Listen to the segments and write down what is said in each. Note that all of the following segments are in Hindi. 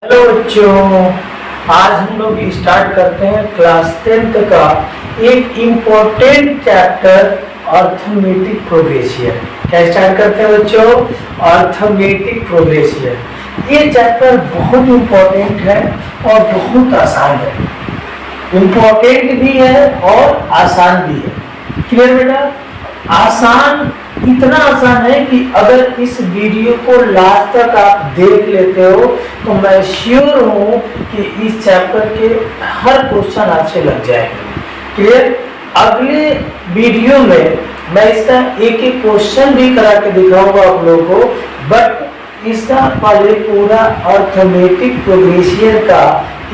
हेलो बच्चों, आज हम लोग स्टार्ट करते हैं क्लास 10th का एक इम्पोर्टेंट चैप्टर अर्थमेटिक प्रोग्रेशन। क्या स्टार्ट करते हैं बच्चों? Arithmetic progression. ये चैप्टर बहुत इम्पोर्टेंट है और बहुत आसान है। इम्पोर्टेंट भी है और आसान भी है। क्लियर बेटा? आसान, इतना आसान है कि अगर इस वीडियो को लास्ट तक आप देख लेते हो तो मैं श्योर हूँ कि इस चैप्टर के हर क्वेश्चन आपसे लग जाएंगे। क्लियर? अगले वीडियो में मैं इसका एक एक क्वेश्चन भी करा के दिखाऊंगा आप लोगों को, बट इसका पहले पूरा अर्थमेटिक प्रोग्रेशन का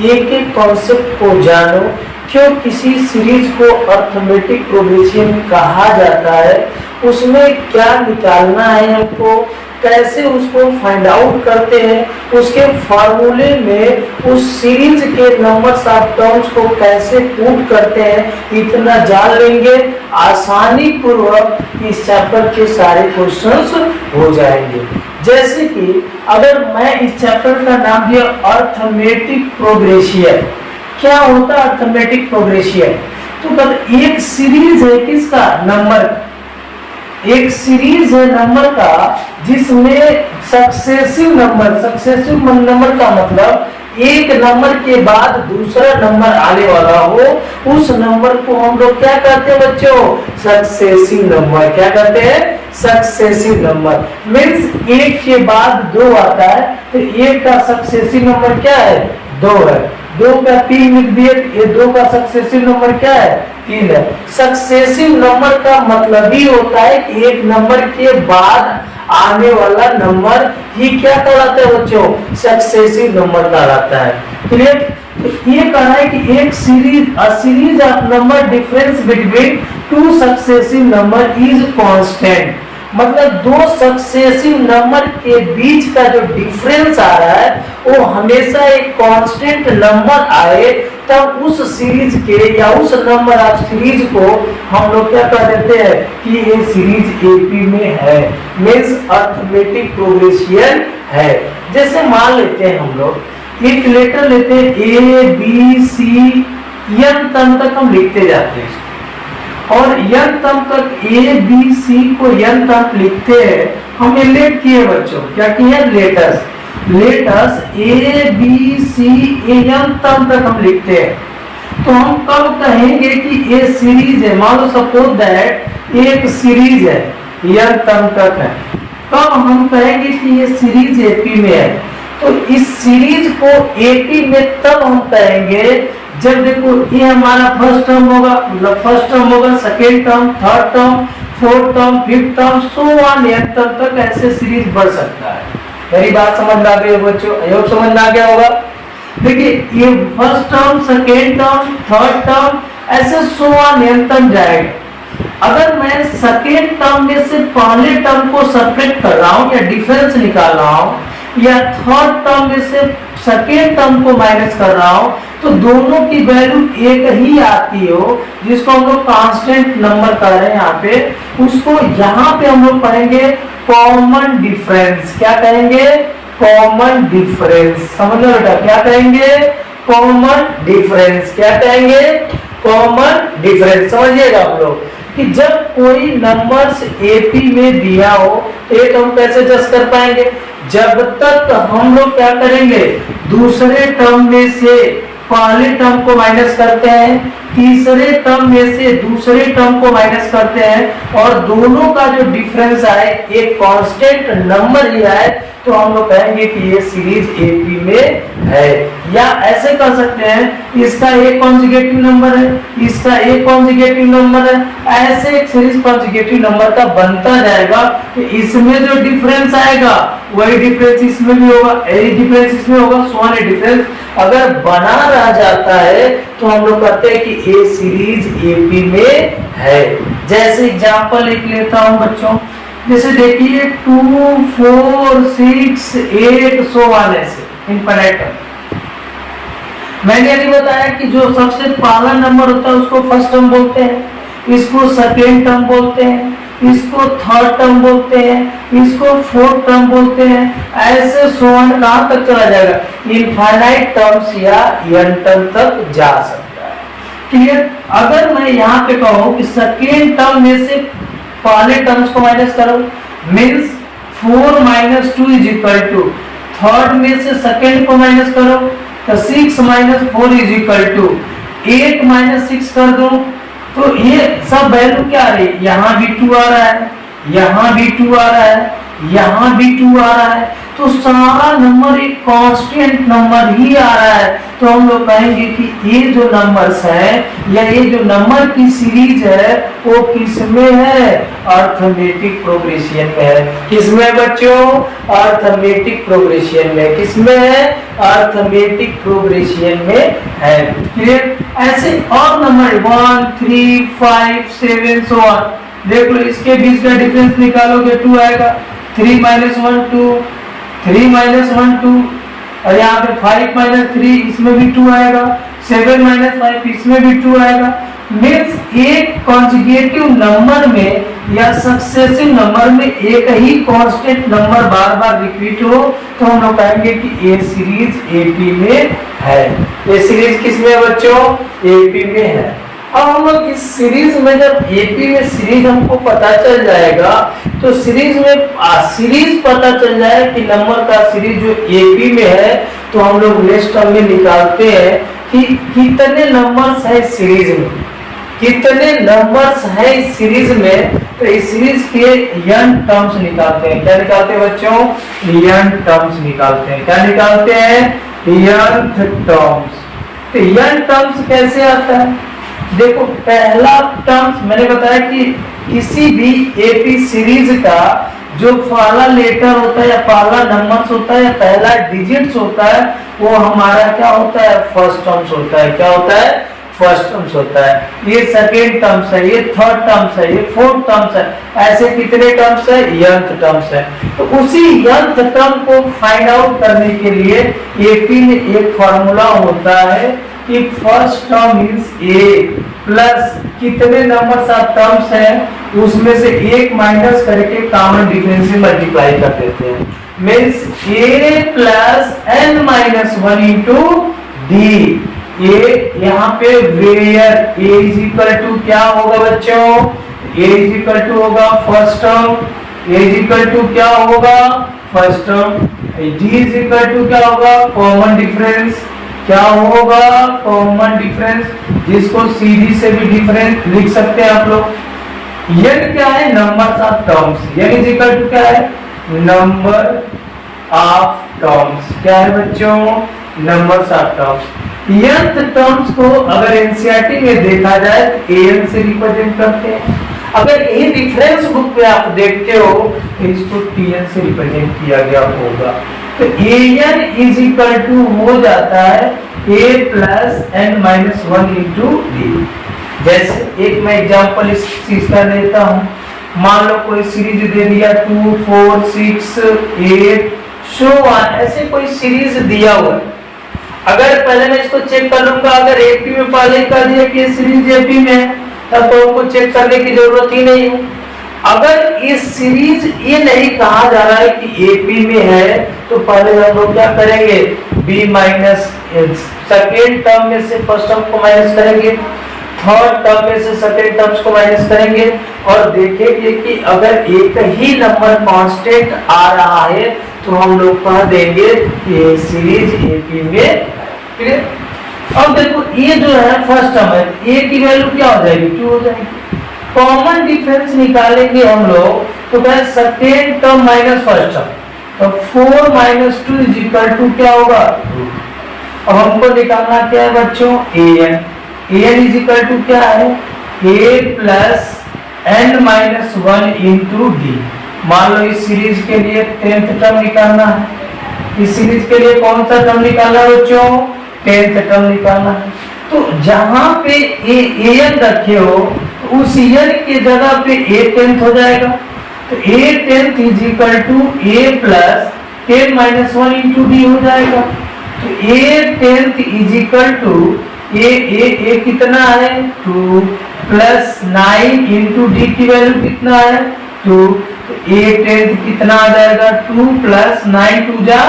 एक एक कॉन्सेप्ट को जानो। क्यों किसी सीरीज को अर्थमेटिक प्रोग्रेशन कहा जाता है, उसमें क्या निकालना है हमको, कैसे उसको फाइंड आउट करते हैं, उसके फार्मूले में उस सीरीज के नंबर्स ऑफ टर्म्स को कैसे पुट करते हैं, इतना जान लेंगे। आसानी पूर्वक इस चैप्टर के सारे क्वेश्चंस हो जाएंगे। जैसे कि अगर मैं इस चैप्टर का नाम दिया अर्थमेटिक प्रोग्रेशन। क्या होता है अर्थमेटिक प्रोग्रेशन? तो एक सीरीज है किसका? नंबर। एक सीरीज है नंबर का जिसमें सक्सेसिव नंबर का मतलब एक नंबर के बाद दूसरा नंबर आने वाला हो, उस नंबर को हम लोग क्या कहते हैं बच्चों? Successive number. क्या कहते हैं? Successive number. मीन्स एक के बाद दो आता है तो एक का सक्सेसिव नंबर क्या है? दो है। दो का तीन लिख दिए, ये दो का सक्सेसिव नंबर क्या है? तीन है। सक्सेसिव नंबर का मतलब ही होता है कि एक नंबर के बाद आने वाला नंबर ही क्या कहलाता है बच्चों? सक्सेसिव नंबर कहलाता है। क्लियर? तो ये कहना है कि एक series of number difference between two successive number is constant. मतलब दो सक्सेसिव नंबर के बीच का जो डिफरेंस आ रहा है वो हमेशा एक कांस्टेंट नंबर आए, तब उस सीरीज के या उस नंबर ऑफ सीरीज को हम लोग क्या कह देते हैं कि ये सीरीज एपी में है, मींस अर्थमेटिक प्रोग्रेशन है। जैसे मान लेते हैं हम लोग एक लेटर लेते हैं ए बी सी एन तक हम लिखते जाते हैं और यन तक ए बी सी को यन तक लिखते हैं। हम लेट किए बच्चों, क्या किए? Let's A B C A N तक हम लिखते हैं। तो हम कब कहेंगे कि ये सीरीज है? मान लो सपोज दैट एक सीरीज है यन तक है, कब हम कहेंगे कि ये सीरीज एपी में है? तो इस सीरीज को एपी में तब हम कहेंगे जब देखो ये हमारा फर्स्ट टर्म होगा, मतलब फर्स्ट टर्म होगा, second term, third term, fourth term, fifth term, so on an तक ऐसे सीरीज बढ़ सकता है। मेरी बात समझ में आ गई बच्चों? योग समझ में आ गया होगा। देखिए ये first term, second term, third term, ऐसे सो ऑन एन तक जाएगा। अगर मैं सेकेंड टर्म में से पहले टर्म को सब्ट्रैक्ट कर रहा हूँ या डिफरेंस निकाल रहा हूँ, या थर्ड टर्म में से सेकेंड टर्म को माइनस कर रहा हूं, तो दोनों की वैल्यू एक ही आती हो, जिसको हम लोग कांस्टेंट नंबर कह रहे हैं यहाँ पे, उसको यहाँ पे हम लोग कहेंगे कॉमन डिफरेंस। क्या कहेंगे? Common difference. समझ लो बेटा, क्या कहेंगे? Common difference. क्या कहेंगे? Common difference. समझिएगा आप लोग कि जब कोई नंबर्स एपी में दिया हो तो एक हम कैसे जज कर पाएंगे? जब तक हम लोग क्या करेंगे? दूसरे टर्म में से पहले टर्म को माइनस करते हैं, तीसरे टर्म में से दूसरे टर्म को माइनस करते हैं और दोनों का जो डिफरेंस आए एक कांस्टेंट नंबर ही आए, तो हम लोग कहेंगे कि ये सीरीज एपी में है। या ऐसे कर सकते हैं इसका एक कॉन्जुगेटिव नंबर है, इसका एक कॉन्जुगेटिव नंबर है, ऐसे एक सीरीज कॉन्जुगेटिव नंबर का बनता जाएगा। तो इसमें जो डिफरेंस आएगा वही डिफरेंस इसमें भी होगा, यही डिफरेंस इसमें होगा, सो ऑन। डिफरेंस अगर बना रह जाता है तो हम लोग कहते हैं कि ए सीरीज एपी में है। जैसे एग्जांपल एक लेता हूं बच्चों, जैसे देखिए 2 4 6 8 सो ऑन, ऐसे इनफिनिट। मैंने अभी बताया कि जो सबसे पहला नंबर होता है उसको फर्स्ट टर्म बोलते हैं, इसको सेकेंड टर्म बोलते हैं, इसको थर्ड टर्म बोलते हैं, इसको फोर्थ टर्म बोलते हैं, ऐसे सोन कहां तक चला जाएगा, इनफाइनाइट टर्म्स या n टर्म तक जा सकता है। क्लियर। अगर मैं यहाँ पे कहूँ कि सेकेंड टर्म में से पहले टर्म्स को माइनस करो, means 4 minus 2 is equal to, third में से सेकेंड को माइनस करो तो 6 minus 4 is equal to 8 minus 6 कर दो तो ये सब वैल्यू क्या आ रही है, यहाँ भी 2 आ रहा है, यहाँ भी 2 आ रहा है, यहाँ भी 2 आ रहा है, तो सारा नंबर एक कांस्टेंट नंबर ही आ रहा है। तो हम लोग कहेंगे कि ये जो नंबर्स है या ये जो नंबर की सीरीज है वो किसमें है, अर्थमेटिक प्रोग्रेशन में है। किसमें बच्चों, अर्थमेटिक प्रोग्रेशन में। किसमें है, अर्थमेटिक प्रोग्रेशन में है। क्लियर। ऐसे और नंबर 1 3 5 7 सो ऑन, देख लो इसके बीच का डिफरेंस निकालोगे 2 आएगा, 3 माइनस 1 2, 3 माइनस 1 2, और यहाँ पे 5 माइनस 3 इसमें भी 2 आएगा, 7 माइनस 5 इसमें भी 2 आएगा। मीन्स एक कॉन्जुगेटिव नंबर में या सक्सेसिव नंबर में एक ही कांस्टेंट नंबर बार बार रिपीट हो तो हम लोग कहेंगे कि ये सीरीज एपी में है। ये सीरीज किसमें है बच्चों, एपी में है। अब हम लोग इस सीरीज में जब एपी में सीरीज हमको पता चल जाएगा तो सीरीज में सीरीज पता चल जाए कि नंबर का सीरीज जो एपी में है तो हम लोग नेक्स्ट टर्म में निकालते हैं कि कितने नंबर्स है सीरीज में, कितने नंबर्स है इस सीरीज में। तो इस सीरीज के n टर्म्स निकालते हैं। क्या निकालते हैं बच्चों, n टर्म्स निकालते हैं। क्या निकालते हैं, n टर्म्स। तो n टर्म्स कैसे आता है, देखो पहला टर्म्स मैंने बताया कि किसी भी एपी सीरीज का जो पहला लेटर होता है या पहला नंबर्स होता है या पहला डिजिट्स होता है वो हमारा क्या होता है, फर्स्ट टर्म्स होता है। क्या होता है, फर्स्ट टर्म्स होता है। ये सेकेंड टर्म्स है, ये थर्ड टर्म्स है, ये फोर्थ टर्म्स है। ऐसे कितने टर्म्स है, nth टर्म्स है। तो उसी nth टर्म को फाइंड आउट करने के लिए एपी में एक फॉर्मूला होता है कि first term means A plus कितने नंबर्स ऑफ टर्म्स हैं उसमें से एक माइनस करके कॉमन डिफरेंस से मल्टीप्लाई कर देते हैं। Means A plus N minus 1 into D. A यहाँ पे where A is equal to क्या होगा बच्चों, ए इज इक्वल टू होगा first term, A is equal to क्या होगा, first term. D is equal to क्या होगा, कॉमन डिफरेंस। क्या होगा, कॉमन डिफरेंस, जिसको सीधी से भी डिफरेंस लिख सकते हैं आप लोग। n क्या है, numbers of terms. n is equal to क्या है, नंबर ऑफ टर्म्स। क्या है बच्चों, numbers of terms. nth terms को अगर एनसीईआरटी में देखा जाए तो an से रिप्रेजेंट करते हैं। अगर ये डिफरेंस बुक में आप देखते हो तो इसको tn से रिप्रेजेंट किया गया होगा। तो an इज इक्वल टू हो जाता है a plus N minus 1 into D. जैसे एक मैं एग्जांपल इस चीज का लेता हूँ, मान लो कोई सीरीज दे दिया 2 4 6 8 सो ऑन, ऐसे कोई सीरीज दिया हुआ। अगर पहले मैं इसको चेक कर लूंगा, अगर एपी में पहले कर दिया कि सीरीज एपी में है तब तो हमको चेक करने की जरूरत ही नहीं है। अगर इस सीरीज ये नहीं कहा जा रहा है कि एपी में है तो पहले हम लोग क्या करेंगे, बी माइनस सेकेंड टर्म में से फर्स्ट टर्म को माइनस करेंगे, थर्ड टर्म में से सेकेंड टर्म्स को माइनस करेंगे और देखेंगे कि अगर एक ही नंबर कांस्टेंट आ रहा है तो हम लोग कह देंगे ये सीरीज एपी में। क्लियर। अब देखो ये जो है फर्स्ट टर्म है, ए की वैल्यू क्या हो जाएगी, 2 हो जाएगी। कॉमन डिफरेंस निकालेंगे हम लोग तो क्या, second term minus first term, तो 4 माइनस 2 इज इक्वल टू क्या होगा, 2। अब हमको निकालना क्या है बच्चों, an। an is equal to क्या है, a plus N minus 1 into D. मान लो इस सीरीज के लिए 10th टर्म निकालना है, इस सीरीज के लिए कौन सा टर्म निकालना है बच्चों, 10th टर्म निकालना है। तो जहां पे an रखे हो तो उस n के जगह पे a 10th हो जाएगा। तो a 10th is equal to a plus 10 minus 1 into D हो जाएगा। तो a 10th is equal to a कितना है 2, प्लस 9 इंटू डी की वैल्यू कितना है 2, तो a टेंथ कितना आ जाएगा 2 प्लस 9 2 जा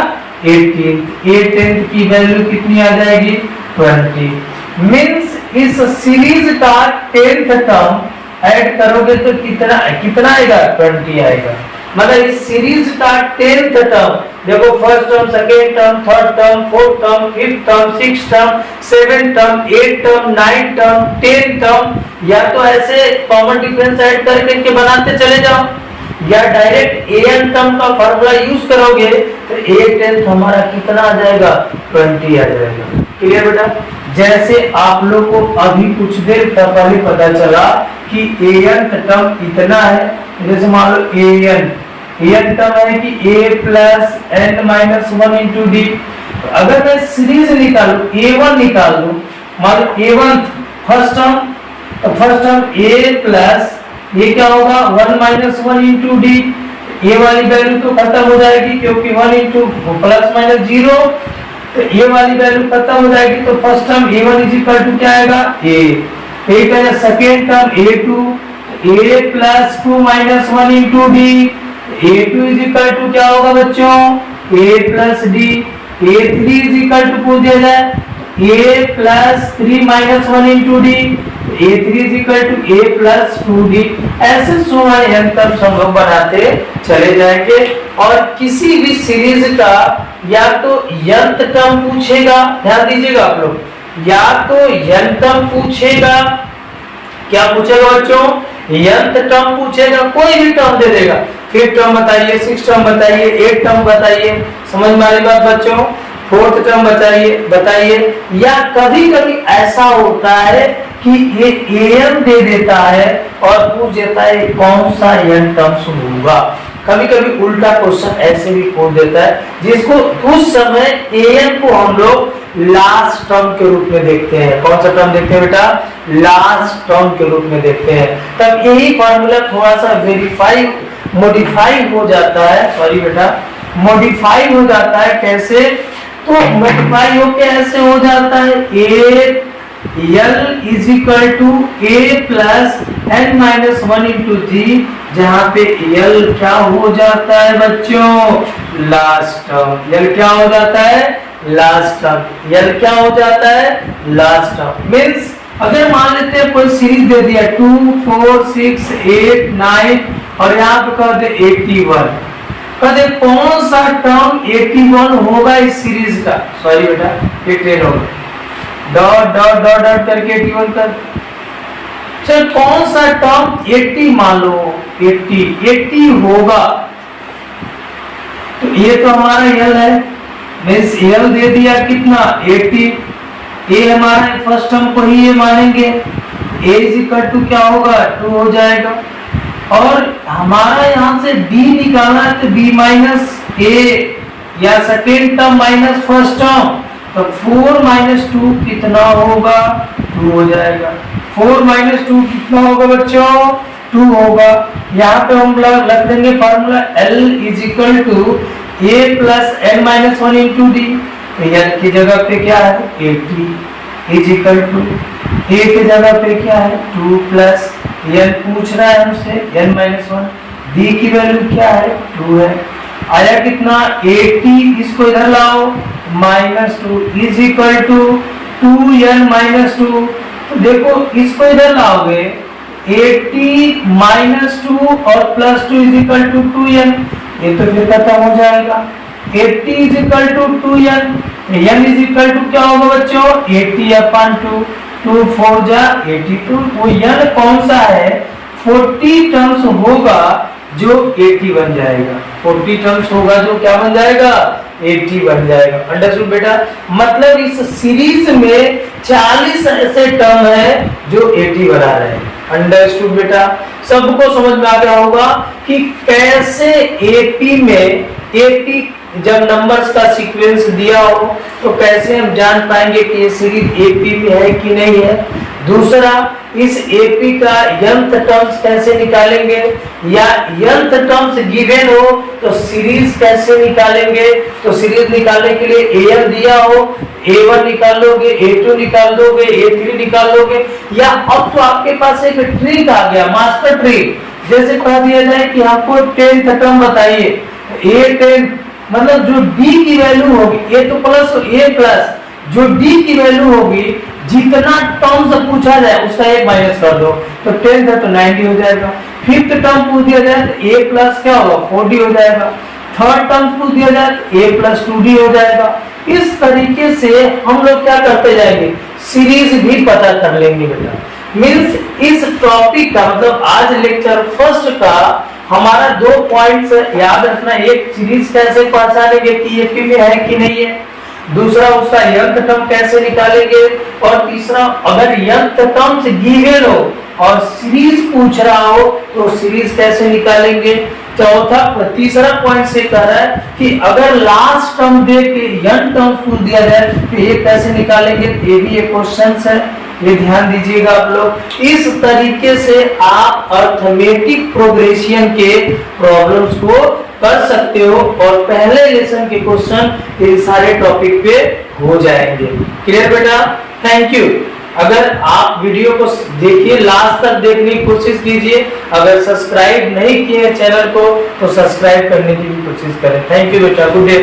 18, a टेंथ की वैल्यू कितनी आ जाएगी 20। मींस इस सीरीज का 10th टर्म ऐड करोगे तो कितना कितना आएगा 20 आएगा। मतलब इस सीरीज का 10th टर्म देखो, first term, second term, third term, fourth term, fifth term, sixth term, seventh term, 8th term, 9th term, 10th term, या तो ऐसे कॉमन डिफरेंस ऐड करके के बनाते चले जाओ, या डायरेक्ट an टर्म का फार्मूला यूज करोगे तो a टेंथ हमारा कितना आ जाएगा 20 आ जाएगा। क्लियर बेटा? जैसे आप लोग को अभी कुछ देर पहले पता चला कि an टर्म इतना है, जैसे मान लो an टर्म है कि a plus n minus 1 into D. अगर मैं सीरीज निकालू a1 निकाल लू, मान लो a1 फर्स्ट टर्म, तो फर्स्ट टर्म a प्लस ये क्या होगा 1 माइनस 1 इंटू डी, ए वाली वैल्यू तो खत्म हो जाएगी क्योंकि 1 इंटू प्लस माइनस 0, तो ए वाली वैल्यू खत्म हो जाएगी, तो first term a1 is equal to क्या आएगा a का second term a2, a plus 2 minus 1 into D, a2 is equal to क्या होगा बच्चों a plus D, a3 is equal to पूछ दिया जाए a plus 3 minus 1 into D, a3 is equal to a plus 2d। ऐसे समान अंतर हम लोग बनाते चले जाएंगे। और किसी भी सीरीज का या तो nth टर्म पूछेगा, ध्यान दीजिएगा आप लोग, या तो nth टर्म पूछेगा, क्या पूछेगा बच्चों nth टर्म पूछेगा, कोई भी टर्म दे देगा, 5th टर्म बताइए, 6th टर्म बताइए, 8th टर्म बताइए, समझ में आ रही बात बच्चों, 4th टर्म बताइए, या कभी कभी ऐसा होता है कि ये an दे देता है और पूछ देता है कौन सा n टर्म्स होगा। कभी कभी उल्टा क्वेश्चन ऐसे भी पूछ देता है, जिसको उस समय an को हम लोग लास्ट टर्म के रूप में देखते हैं। कौन सा टर्म देखते हैं बेटा? लास्ट टर्म के रूप में देखते हैं। तब यही फॉर्मूला थोड़ा सा मॉडिफाई हो जाता है, सॉरी बेटा, मॉडिफाई हो जाता है। कैसे? तो मल्टीप्लाई होके ऐसे हो जाता है a l is equal to a plus n minus 1 into जी, जहाँ पे l क्या हो जाता है बच्चों? Last term. l क्या हो जाता है? Last term. l क्या हो जाता है? Last term. मीन्स अगर मान लेते हैं कोई सीरीज दे दिया 2 4 6 8 9 और यहाँ पे कर दे 81, कहते कौन सा टर्म 81 होगा इस सीरीज का? सॉरी बेटा, ये 10 होगा, डॉट डॉट डॉट डॉट करके 81 कर। चल कौन सा टर्म 80 मान लो 80 होगा, तो ये तो हमारा l है, मींस l दे दिया कितना 80, a हमारा फर्स्ट टर्म को ही ये मानेंगे, a इज इक्वल टू क्या होगा 2 हो जाएगा। और हमारा यहाँ से b निकालना है तो b माइनस a या second term minus first term, तो 4 माइनस 2 कितना होगा 2 हो जाएगा। 4 माइनस 2 कितना होगा बच्चों 2 होगा। यहाँ पे हम रख देंगे formula L is equal to a plus n minus 1 into D, तो n की जगह पे क्या है 80 इज इक्वल टू a की जगह पे क्या है 2 प्लस n पूछ रहा है हमसे n माइनस 1, d की वैल्यू क्या है 2 है। आया कितना 80, इसको इधर लाओ minus 2 is equal to 2n minus 2, तो देखो इसको इधर लाओगे 80 माइनस 2 और plus 2 is equal to 2n, ये तो फिर खत्म हो जाएगा। 80 is equal to 2n, n is equal to क्या होगा बच्चों 80 अपन 2, 2 4 जा 82, वो n कौन सा है 40 टर्म्स होगा जो 80 बन जाएगा। 40 टर्म्स होगा जो क्या बन जाएगा 80 बन जाएगा। अंडरस्टूड बेटा? मतलब इस सीरीज में 40 ऐसे टर्म है जो 80 बना रहे हैं। अंडरस्टूड बेटा? सबको समझ में आ गया होगा कि कैसे 80 में 80 जब नंबर्स का सीक्वेंस दिया हो तो कैसे हम जान पाएंगे कि ये सीरीज 80 में है कि नहीं है। दूसरा, इस एपी का nth टर्म्स कैसे निकालेंगे, या nth टर्म्स गिवन हो तो सीरीज कैसे निकालेंगे। तो सीरीज निकालने के लिए an दिया हो, a1 निकाल लोगे, a2 निकाल लोगे, a3 निकाल लोगे, या अब तो आपके पास एक ट्रिक आ गया, मास्टर ट्रिक। जैसे कह दिया जाए कि आपको 10th टर्म बताइए, a10 मतलब जो d की वैल्यू होगी, a तो प्लस a प्लस जो d की वैल्यू होगी, जितना टर्म्स पूछा जाए उसका एक माइनस कर दो, तो 10th है तो 90 हो जाएगा। 5th टर्म पूछ दिया जाए तो a प्लस क्या होगा 4d हो जाएगा। 3rd टर्म पूछ दिया जाए तो a प्लस 2d हो जाएगा। इस तरीके से हम लोग क्या करते जाएंगे, सीरीज भी पता कर लेंगे बेटा। मीन्स इस टॉपिक का मतलब आज लेक्चर फर्स्ट का हमारा 2 पॉइंट्स याद रखना। एक, सीरीज कैसे पहचानेंगे कि एपी में है कि नहीं है, दूसरा उसका nth टर्म कैसे निकालेंगे, और तीसरा अगर nth टर्म्स गिवन हो और सीरीज पूछ रहा हो तो सीरीज कैसे निकालेंगे। चौथा, तीसरा पॉइंट से कह रहा है कि अगर लास्ट टर्म दे के n टर्म्स पूछ दिया जाए तो ये कैसे निकालेंगे। ये भी एक क्वेश्चन है, ये ध्यान दीजिएगा आप लोग। इस तरीके से आप अर्थमेटिक प्रोग्रेशन के प्रॉब्लम्स को कर सकते हो और पहले लेसन के क्वेश्चन इन सारे टॉपिक पे हो जाएंगे। क्लियर बेटा, थैंक यू। अगर आप वीडियो को देखिए, लास्ट तक देखने की कोशिश कीजिए। अगर सब्सक्राइब नहीं किए चैनल को तो सब्सक्राइब करने की भी कोशिश करें। थैंक यू बेटा, गुड डे।